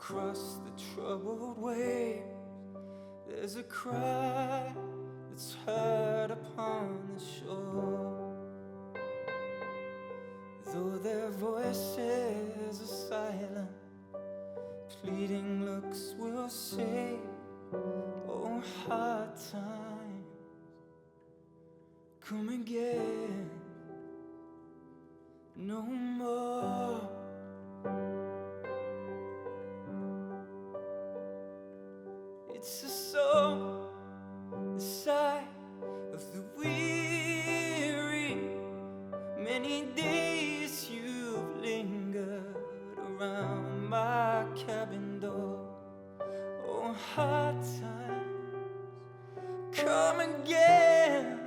across the troubled waves, there's a cry that's heard upon the shore. Though their voices are silent, pleading looks will say, oh, hard times come again no more. It's a song, the sigh of the weary. Many days you've lingered around my cabin door. Oh, hard times come again.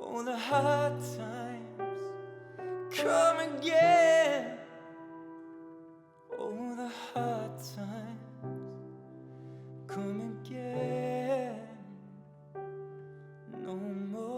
Oh, the hard times come again. Oh, the hard times come again no more.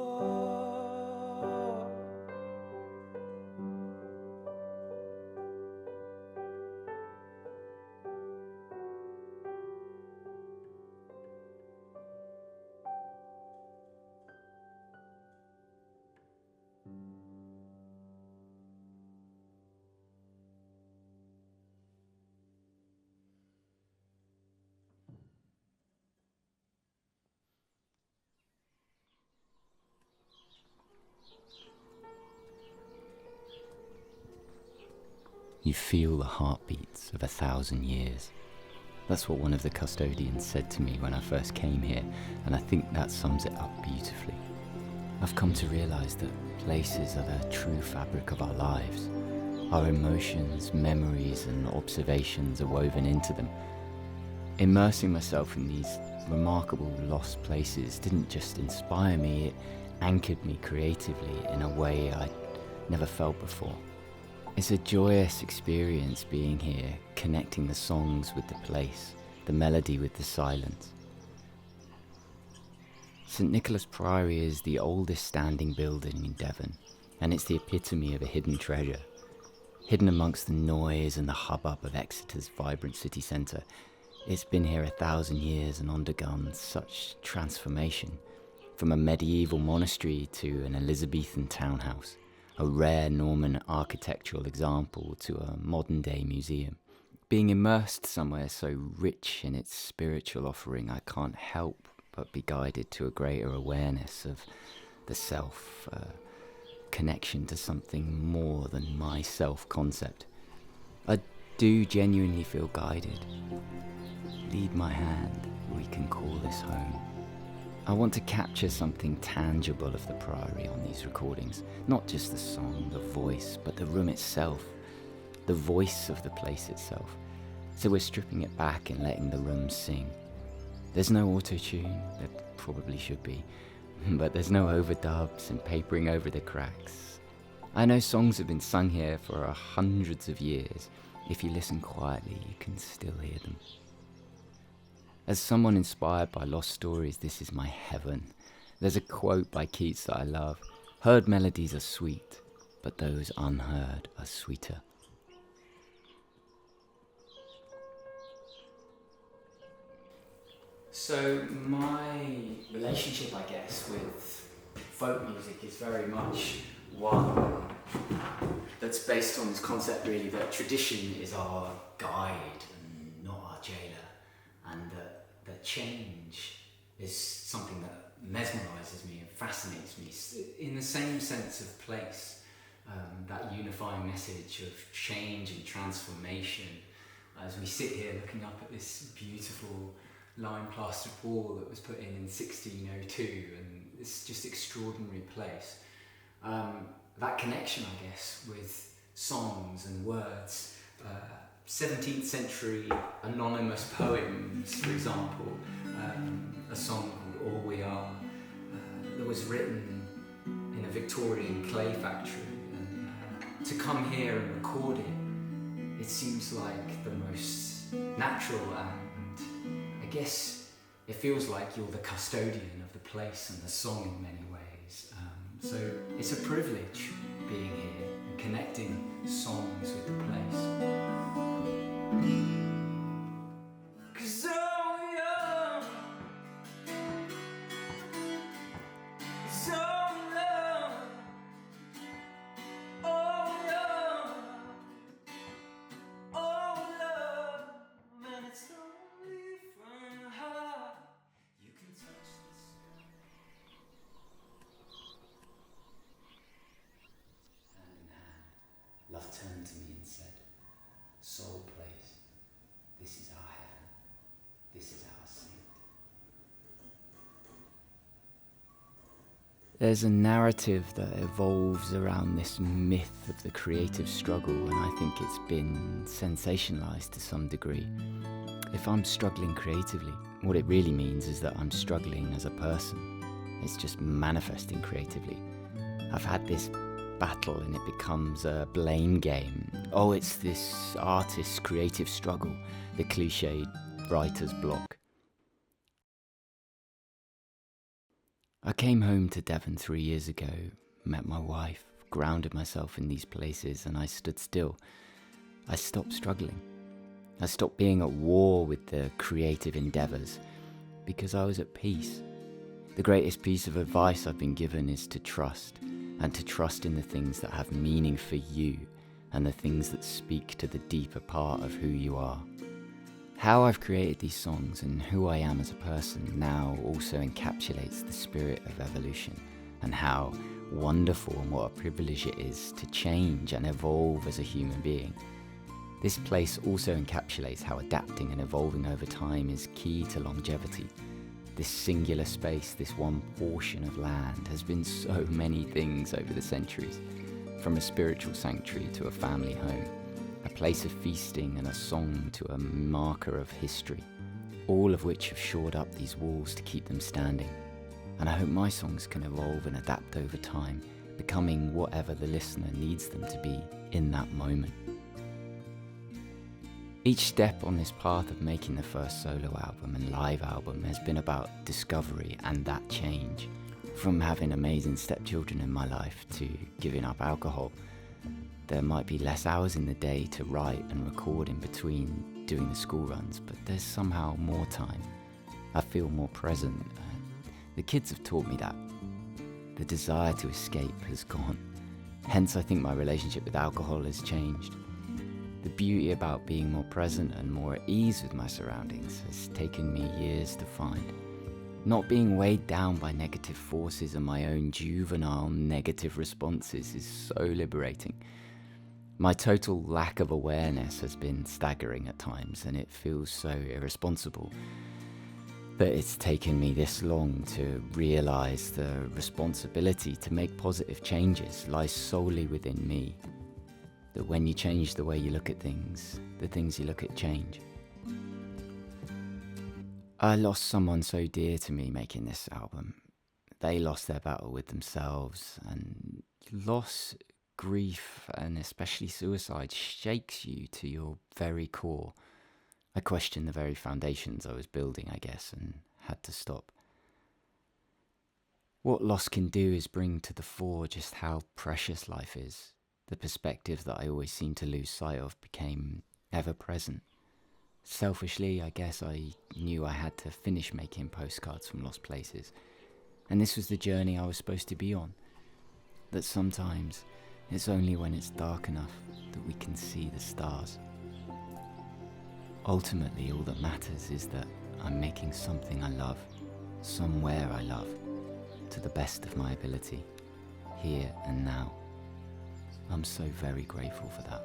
You feel the heartbeats of 1,000 years. That's what one of the custodians said to me when I first came here, and I think that sums it up beautifully. I've come to realise that places are the true fabric of our lives. Our emotions, memories and observations are woven into them. Immersing myself in these remarkable lost places didn't just inspire me, it anchored me creatively in a way I'd never felt before. It's a joyous experience being here, connecting the songs with the place, the melody with the silence. St Nicholas Priory is the oldest standing building in Devon, and it's the epitome of a hidden treasure. Hidden amongst the noise and the hubbub of Exeter's vibrant city centre, it's been here 1,000 years and undergone such transformation, from a medieval monastery to an Elizabethan townhouse. A rare Norman architectural example to a modern-day museum. Being immersed somewhere so rich in its spiritual offering, I can't help but be guided to a greater awareness of the self, connection to something more than my self-concept. I do genuinely feel guided. Lead my hand, we can call this home. I want to capture something tangible of the Priory on these recordings, not just the song, the voice, but the room itself, the voice of the place itself. So we're stripping it back and letting the room sing. There's no auto-tune, there probably should be, but there's no overdubs and papering over the cracks. I know songs have been sung here for hundreds of years. If you listen quietly, you can still hear them. As someone inspired by lost stories, this is my heaven. There's a quote by Keats that I love. Heard melodies are sweet, but those unheard are sweeter. So my relationship, I guess, with folk music is very much one that's based on this concept really that tradition is our guide and not our jailer. And that change is something that mesmerises me and fascinates me in the same sense of place, that unifying message of change and transformation. As we sit here looking up at this beautiful lime-plastered wall that was put in 1602, and this just extraordinary place. That connection, I guess, with songs and words, 17th century anonymous poems, for example, a song called All We Are, that was written in a Victorian clay factory, and to come here and record it, it seems like the most natural, and I guess it feels like you're the custodian of the place and the song in many ways. So it's a privilege being here and connecting songs with the place. 'Cause all young is all love, all young, all love, and it's only from the heart you can touch the sky. Hand in hand, love turned to me and said, "Soul place, this is our heaven, this is our saint." There's a narrative that evolves around this myth of the creative struggle, and I think it's been sensationalized to some degree. If I'm struggling creatively, what it really means is that I'm struggling as a person. It's just manifesting creatively. I've had this battle and it becomes a blame game. Oh, it's this artist's creative struggle, the cliched writer's block. I came home to Devon 3 years ago, met my wife, grounded myself in these places, and I stood still. I stopped struggling. I stopped being at war with the creative endeavours because I was at peace. The greatest piece of advice I've been given is to trust, and to trust in the things that have meaning for you and the things that speak to the deeper part of who you are. How I've created these songs and who I am as a person now also encapsulates the spirit of evolution, and how wonderful and what a privilege it is to change and evolve as a human being. This place also encapsulates how adapting and evolving over time is key to longevity. This singular space, this one portion of land, has been so many things over the centuries, from a spiritual sanctuary to a family home, a place of feasting and a song to a marker of history, all of which have shored up these walls to keep them standing. And I hope my songs can evolve and adapt over time, becoming whatever the listener needs them to be in that moment. Each step on this path of making the first solo album and live album has been about discovery and that change. From having amazing stepchildren in my life to giving up alcohol, there might be less hours in the day to write and record in between doing the school runs, but there's somehow more time. I feel more present. The kids have taught me that. The desire to escape has gone. Hence, I think my relationship with alcohol has changed. The beauty about being more present and more at ease with my surroundings has taken me years to find. Not being weighed down by negative forces and my own juvenile negative responses is so liberating. My total lack of awareness has been staggering at times, and it feels so irresponsible that it's taken me this long to realise the responsibility to make positive changes lies solely within me. That when you change the way you look at things, the things you look at change. I lost someone so dear to me making this album. They lost their battle with themselves, and loss, grief, and especially suicide shakes you to your very core. I questioned the very foundations I was building, I guess, and had to stop. What loss can do is bring to the fore just how precious life is. The perspective that I always seemed to lose sight of became ever present. Selfishly, I guess I knew I had to finish making postcards from lost places. And this was the journey I was supposed to be on. That sometimes it's only when it's dark enough that we can see the stars. Ultimately, all that matters is that I'm making something I love, somewhere I love, to the best of my ability, here and now. I'm so very grateful for that.